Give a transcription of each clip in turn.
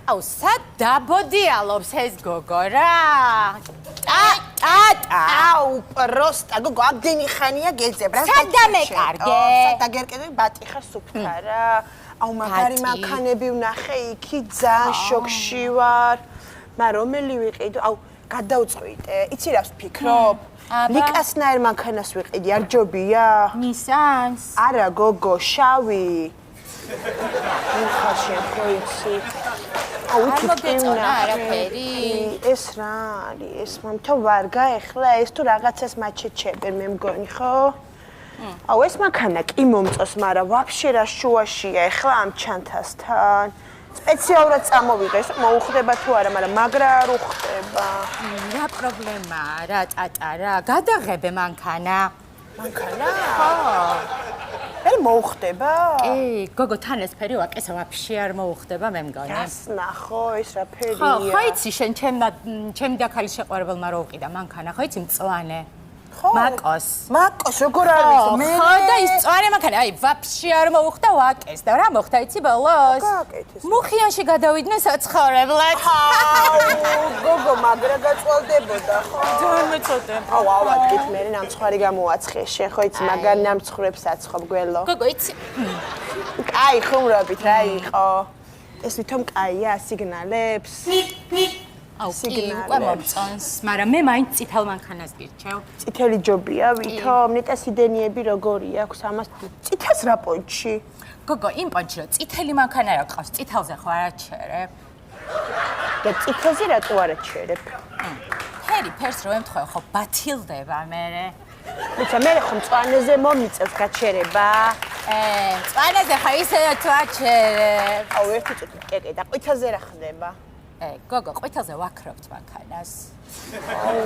აუ სად დაბოდიალობს ეს გოგო რა? აუ პროსტა გოგო ამდენი ხანია გეძებ რა სად დამეკარგე? სად დაგერკედე ბატიხარ სუფთა რა აუ მაგარი მანქანები ვნახე იქი ძალიან შოქში ვარ მაგრამ რომელი ვიყიდო აუ გადავწყვიტე იცი რას ვფიქრობ ლიკასნაირ მანქანას ვიყიდი არ ჯობია ნისანს არა გოგო შავი ხარში ხოიცი აუ მოგეწონა არაფერი ეს რა არის ეს მომთო ვარგა ეხლა ეს თუ რაღაცას მაჩეჩებენ მე მგონი ხო აუ ეს მანქანა კი მომწოს მაგრამ ვაფშე რა შუაშია ეხლა ამ ჩანთასთან სპეციალურად წამოვიღეს მოუხდება თუ არა მაგრამ მაგრა არ უხდება რა პრობლემაა რა ტატა რა გადაღებე მანქანა ხო ვერ მოუხდება კი გოგო თან ეს ფერი ვაკესა ვაფშე არ მოუხდება მე მგონი გას ნახო ეს რა ფერია ხო იცი შენ ჩემი დაქალის შეყვარებელმა რო უყიდა მანქანა ხო იცი მწვანე მაკოს როგორ არის მე ხო და ის წვარე მანქანა აი ვაფშე არ მოუხდა ვაკეს და რა მოხდა იცი ბოლოს მუხიანში გადავიდნენ საცხოვრებლად გოგო მაგრა გაწვალდებოდა ხო ძალიან მეწოდე აუ ავატკით მე ნამცხვარი გამოაცხე შენ ხო იცი მაგარ ნამცხრებს აცხობ გველო გოგო იცი კაი ხუმრობით რა იყო ეს ვითომ კაია სიგნალებს აუ კი უკვე მომწონს მაგრამ მე მაინც წითელ მანქანას გირჩევ წითელი ჯობია ვითომ ნეტასიდენიები როგორი აქვს ამას წითელს რა პონჩი გოგო იმ პონჩი რომ წითელი მანქანა რა ყავს წითელზე ხო არ აჩერებ და წითელზე რატო არ აჩერებ ფერი ფერს რო ემთხვევა ხო ბათილდება მერე ბიჭა მე ხომ მწვანეზე მომიწევს გაჩერება მწვანეზე ხო ისე თუ აჩერებ აუ ერთი წუთი კეკე და ყვითელზე რა ხდება გოგო ყვითელზე ვაქრობთ მანქანას აუ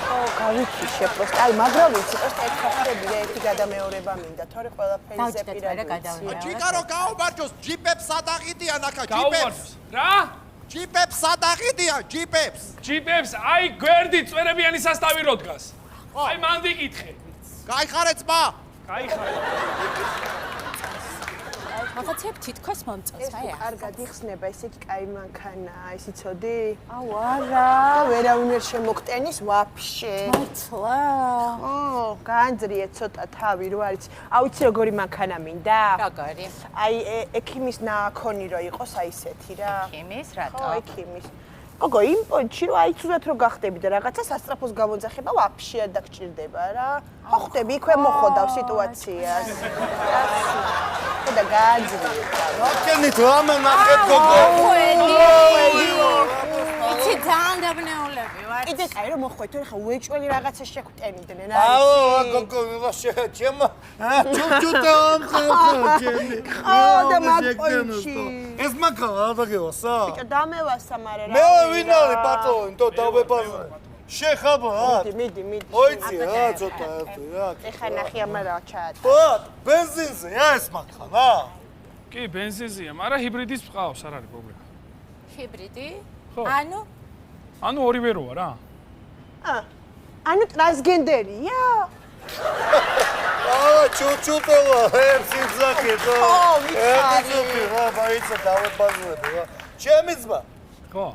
ხო გავიქიშე პროსტა აი მაგრა ვიცი პროსტა ერთ ხაფრები და ერთი გადამეორება მინდა თორე ყველაფერზე პირადად ჯიკარო გაუმარჯოს ჯიპებს სადაღიდიან ახლა ჯიპებს რა ჯიპებს სადაღიდიან ჯიპებს აი გვერდი წვერებიანი სასტავი რო დგას აი მანდი კითხე გაიხარე ძმა გაიხარე რაღაცებ თითქოს მომწონს აი ეს კარგად იხსნება ესეთი კაი მანქანაა ის იცოდი აუ არა ვერავინ ვერ შემოგტენის ვაფშე მართლა ო განძრიე ცოტა თავი რო არის აუ იცი როგორი მანქანა მინდა როგორი აი ექიმის ნააქონი რო იყოს აი ესეთი რა ექიმის რატო ხო ექიმის გოგო იმ პონჩი რო აი თუზად რო გახდები და რაღაცა სასწრაფოს გამოძახება ვაფშე არ დაგჭირდება რა ხო ხდები იქვე მოხოდავ სიტუაციას და გააძრია რაკენით რამე ნახეთ გოგო იცი ძალიან დაბნეულები ვარ კიდე კაი რომ მოხვეით თუ ხა უეჭველი რაღაცა შეგვტენიდნენ რა აუ გოგო ჩემო ჩუჩუტა ამხელქენი ხო და მაგპონჩი ეს მანქანა რა დაგევასა ბიჭო დამევასა მარა რა მე ვინ არის პატრონი თო დავებაზე შეხაბა მიდი მოიცი რა ცოტა ერთი რა ეხა ნახი ამარა ჩაატ ბენზინზე ეს მანქანა კი ბენზინზეა მაგრამ ჰიბრიდის მყავს არ არის პრობლემა ჰიბრიდი ხო ანუ ორივე როა რა ანუ ტრანსგენდერია ჩუჩუტელა ერთი ზაკეთო ერთი რა ბაიცა დავებაზრები რა ჩემი ძმა ხო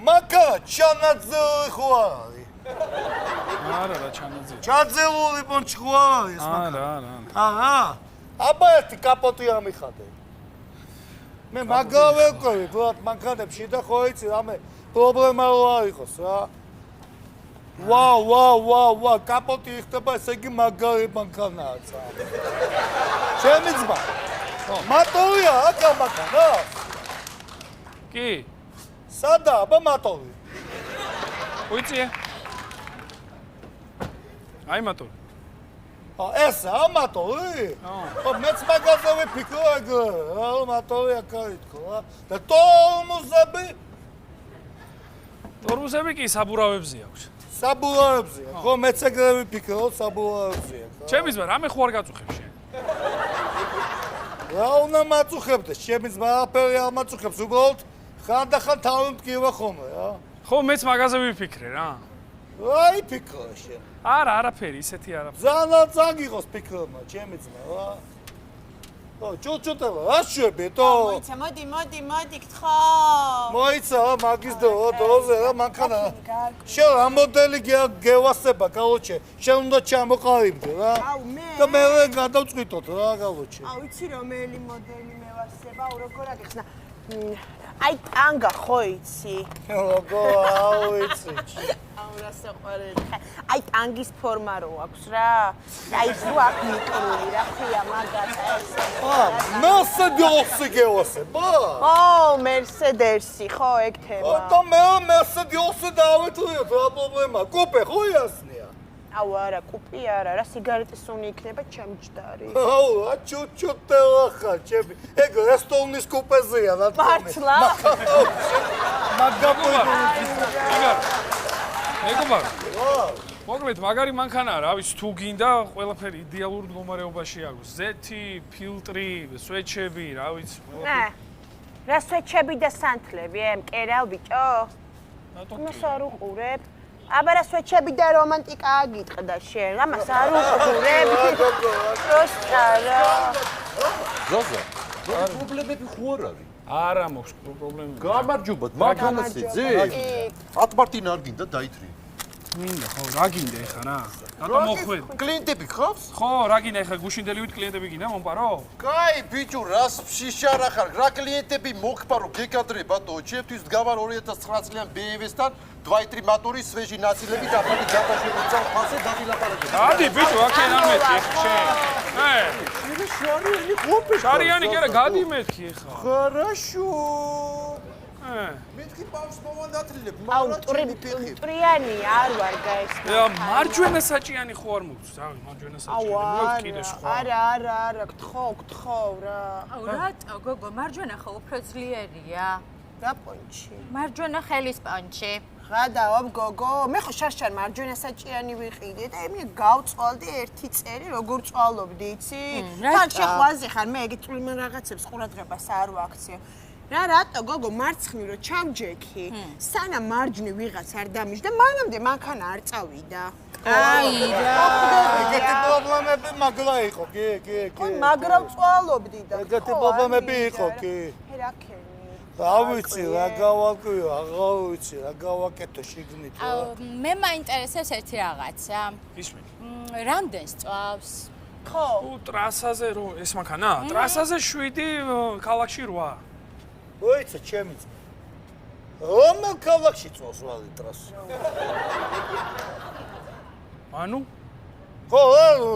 მანქანა ჩანაძელი ხო არის არა რა ჩანაძელი ჩაძელული პონჩი ხო არის ეს მანქანა არა აბა ერთი კაპოტი ამიხადე მე მაგავეკვევი ბლად მანქანებში და ხო იცი რამე პრობლემა რო არ იყოს რა ვა კაპოტი იხდება ესე იგი მაგარი მანქანაა ცა ჩემი ძმა მატორია აქ მანქანა კი სადა აბა მატორი უიცი აი მატორი ესა მატორი ხო მეც მაგაზე ვიფიქრო ეგრე რა მატორი აქ არის თქო რა და ტორმუსები კი საბურავებზე აქვს საბურავებზეა ხო მეც ეგრე ვიფიქრო საბურავებზეა ჩემი ძმა რამე ხო არ გაწუხებ შენ რა უნდა მაწუხებდეს ჩემი ძმა არაფერი არ მაწუხებს უბრალოდ ხანდახან თავი მტკივა ხოლმე რა ხო მეც მაგაზე ვიფიქრე რა აი ფიქრო შენ არა არაფერი ისეთი არაფერი ძალიან წაგიღოს ფიქრობა ჩემი ძმა რა ჭუჭუტელა, რა შვებეთო? მოიცა, მოდი, გთხო. მოიცა, მაგის დოზე რა მანქანა. შენ რა მოდელი გევასება, კალოჩე. შენ უნდა ჩამოყალიბდე რა. და მე გადავწყვიტოთ რა, კალოჩე. იცი რომელი მოდელი მევასება, როგორ აგეხსნა. აი ტანგა ხო იცი? როგორ იცი? რა საყვარელი. აი ტანგის ფორმა რო აქვს რა. აი თუ აქ მიკრული რა ხია მაგათა ეს. მერსედესი გევასება? მერსედესი ხო ეგ თემა. და მე მერსედესი დავეთულიოთ რა პრობლემა? კუპე ხო იასნია? აუ არა, კუპი არა, რა სიგარეტის უნი იქნება ჩემჯდარი. აუ, ჭუჭუტელა ხარ, ჩემი. ეგ რესტორნის კუპეზეა რა თქმა უნდა. მართლა? მეგობარ. მოკლედ, მაგარი მანქანაა, რა ვიცი, თუ გინდა, ყველაფერი იდეალურ მდგომარეობაში აქვს. ზეთი, ფილტრი, სვეჩები, რა ვიცი, ყველაფერი. რა სვეჩები და სანთლები, მკერალ ბიჭო? რატო? მას არ უყურებ. აბა რა სვეჩები და რომანტიკა აგიტყდა შენ, ამას არ უყურებ. პროსტა რა. ზოზა, პრობლემები ხო არ არის? არა მოქვს პრობლემები. გამარჯობათ, მაგანას ეძე? 10 მარტინ არ გინდა დაითრი. მინდა ხო, რა გინდა ეხა რა? რატო მოხვედი? კლიენტები ხავს? ხო, რა გინდა ეხა გუშინდელივით კლიენტები გინდა მომპარო? კაი, ბიჭო, რას შიშარა ხარ? რა კლიენტები მოგხპარო, გეკადრე ბატო, ჩემთვის დგავარ 2009 წლიან BMW-სთან, 2 მოტორი, სვეჟი ნაწილები და ახალი გადაშვებული წამ ფასე დადილაპარაკე. გადი ბიჭო, აქენ არ მეთქი ეხა შენ. შარიანი ყოფე. შარიანი კი არა, გადი მეთქი ეხა. ხარაშო. მეთქი პავს მომანდათლილებ, მაგრამ ტრიანი არ ვარ გაესმა. მარჯვენა საჭიანი ხო არ მოგვწ, რავი, მარჯვენა საჭიანი. მოგვწ კიდე სხვა. არა, გთხო რა. აუ რატო გოგო, მარჯვენა ხო უფრო ძლიერია. რა პონჩი? მარჯვენა ხელის პონჩი. გადაობ გოგო, მე ხო შარშან მარჯვენა საჭიანი ვიყიდე და მე გავწვალდი ერთი წელი როგორ წვალობდი, იცი? თან შეხვაზე ხარ, მე ეგ წვლილ რაღაცებს ყურადღებას არ ვაქცია. რა რატო გოგო მარცხნივ რო ჩამჯექი, სანამ მარჯვნივ ვიღაც არ დამიჯდა, მანამდე მანქანა არ წავიდა. აი რა. ეგეთი პრობლემები მაგლა იყო, კი. მაგრა ვწვალობდი და ეგეთი პრობლემები იყო, კი. რა ქენი? რა ვიცი, რა გავაკეთო, აღარ ვიცი, რა გავაკეთო შიგნით. მე მაინტერესებს ერთი რაღაცა. ისმენ. რამდენს წვავს? ხო. ტრასაზე რო ეს მანქანა? ტრასაზე 7, ქალაქში 8. მოიცა ჩემი ძმა. რომელ ქალაქში წავს ვალი ტრასს? ანუ? ხო,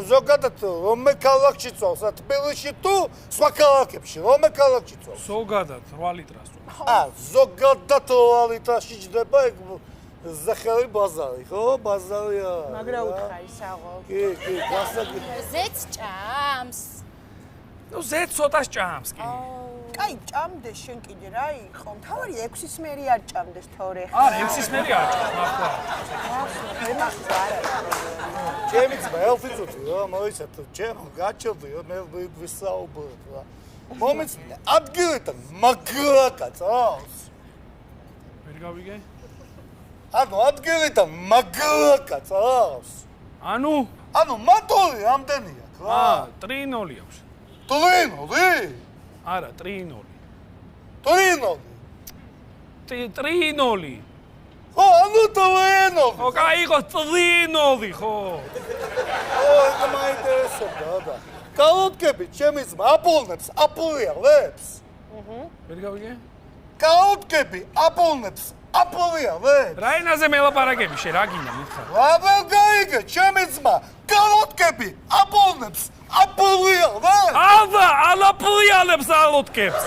ზოგადად რომელ ქალაქში წავს? თბილისში თუ სხვა ქალაქებში? რომელ ქალაქში წავს? ზოგადად 8 ლიტრას. ზოგადად 8 ლიტრაში ჯდება ეგ ზახელი ბაზარი, ხო? ბაზარია. მაგრა უთხარი საღო. კი, გასაგები. ზეც ჭამს. ნუ ზეთ ცოტას ჭამს კი. კაი, ჭამდეს შენ კიდე რა იყო? თავარი 6-ის მერი არ ჭამდეს თორე. არა, 6-ის მერი არ ჭამს, მართლა. ჩემი ძმა ელფიცოთი რა, მოიცა თუ ჩემ გაჩოდიო, მე ვისაუბრებ რა. მომეცნე, ადგილიდან მაგრაკა წავს. ვერ გავიგე? ანუ ადგილიდან მაგრაკა წავს. ანუ? მოტორი რამდენია, რა? ტრინოლი აქვს. ტრინოლი? არა, ტრინოლი. ტრინოლი. ხო, ტრინოლი. ხო, კაი იყო ტრინოლი, ხო. ეგ მაინტერესებდა და. კალოთკები ჩემი ძმა აპოლნებს, აპოლიანებს. ვერ გავიგე? კალოთკები აპოლნებს, აპოლიანებს. რა ენაზე მელაპარაკები შენ, რა გინდა მითხარ? აბა გაიგე, ჩემი ძმა კალოთკები აპოლნებს, აპოლიანებს. აბა, ალაპოლიანებს ალოთკებს.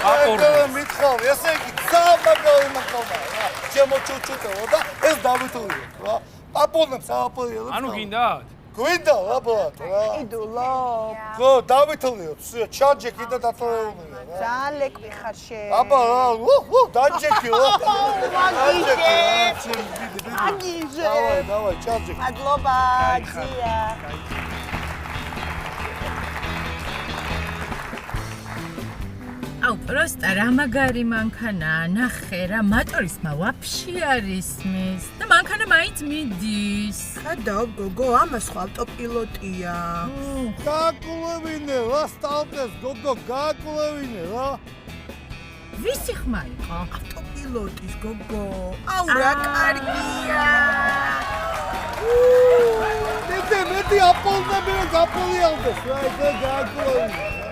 აპოლნებს მითხარი, ესე იგი ძამაგალი მანქანა რა. ჩემო ჩუჩუტეო და ეს დავითულიო რა. აპოლნებს, აპოლიანებს. ანუ გინდათ? გვინდა რა ბათ რა. იდულო. ხო, დავითულიოთ, ჩარჯექი და დათორეულია რა. ძალიან ლეკვი ხარ შენ. აბა რა, დაჯექი რა. აგიჟე. დავაი, ჩარჯექი. მადლობა, ძია. აუ აუ, პროსტა რა მაგარი მანქანაა, ნახე რა, მოტორის ვაფშე არ ისმის და მანქანა მაინც მიდის. ხედავ გოგო, ამას ხო ავტოპილოტია. გააკულევინე რა სტალკერს გოგო, გააკულევინე რა. ვისი ხმა იყო? ავტოპილოტის გოგო. აუ რა კარგია. მეტი აპოლნები რომ გაპოლიალდეს რა, ეგ გააკულევინე.